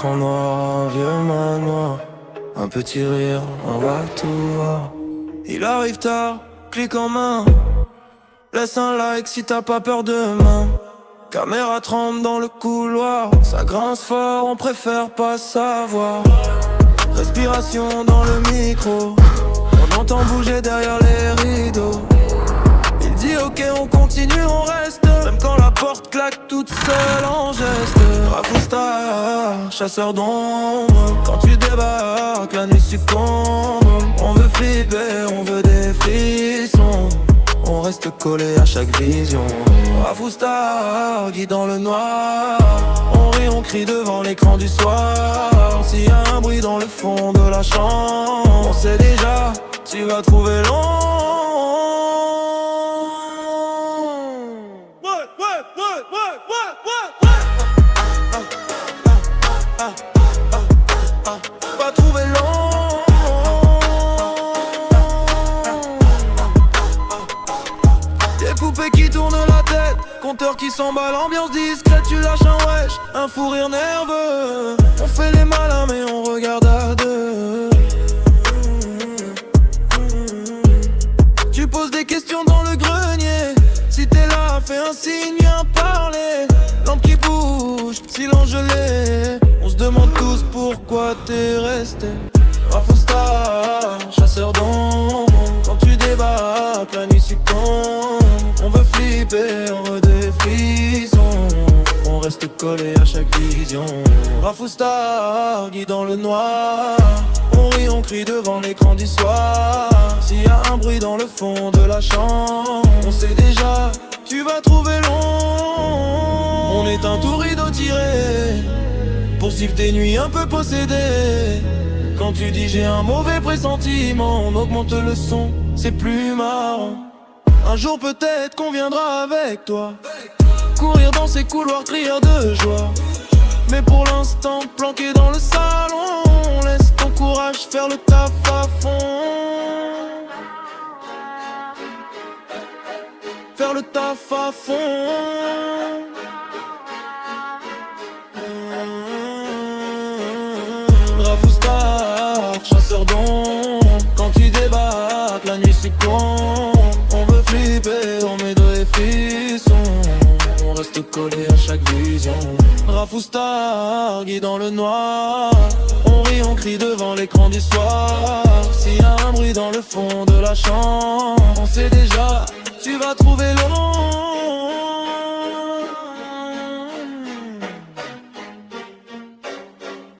écran noir, vieux manoir. Un petit rire, on va tout voir. Il arrive tard, clique en main. Laisse un like si t'as pas peur demain. Caméra tremble dans le couloir. Ça grince fort, on préfère pas savoir. Respiration dans le micro. On entend bouger derrière les rideaux. Il dit ok, on continue, on reste. Même quand la porte claque toute seule en geste. Rafousta, chasseur d'ombre. Quand tu débarques, la nuit succombe. On veut flipper, on veut des frissons. On reste collé à chaque vision. Rafousta, guide dans le noir. On rit, on crie devant l'écran du soir. S'il y a un bruit dans le fond de la chambre, on sait déjà, tu vas trouver long. Va trouver long. Des poupées qui tournent la tête, compteur qui s'emballe, ambiance discrète, tu lâches un wesh, un fou rire nerveux. On fait les malins mais on regarde à deux. Tu poses des questions dans le grenier. Si t'es là, fais un signe, viens parler. Lampe qui bouge, silence gelé. On se demande tous pourquoi t'es resté. Rafousta, chasseur d'ombre. Quand tu débarques, la nuit succombe. On veut flipper, on veut des frissons. On reste collé à chaque vision. Rafousta, guide dans le noir. On rit, on crie devant l'écran du soir. S'il y a un bruit dans le fond de la chambre, on sait déjà, tu vas trouver long. On est un tout rideau tiré pour suivre tes nuits un peu possédées. Quand tu dis j'ai un mauvais pressentiment, on augmente le son, c'est plus marrant. Un jour peut-être qu'on viendra avec toi, courir dans ces couloirs, crier de joie. Mais pour l'instant, planqué dans le salon, laisse ton courage faire le taf à fond. Faire le taf à fond. Rafousta, chasseur d'ombre. Quand tu débarques, la nuit succombe. On veut flipper, on met des frissons. On reste collé à chaque vision. Rafousta, guide dans le noir. On rit, on crie devant l'écran du soir. S'il y a un bruit dans le fond de la chambre, on sait déjà, tu vas trouver long.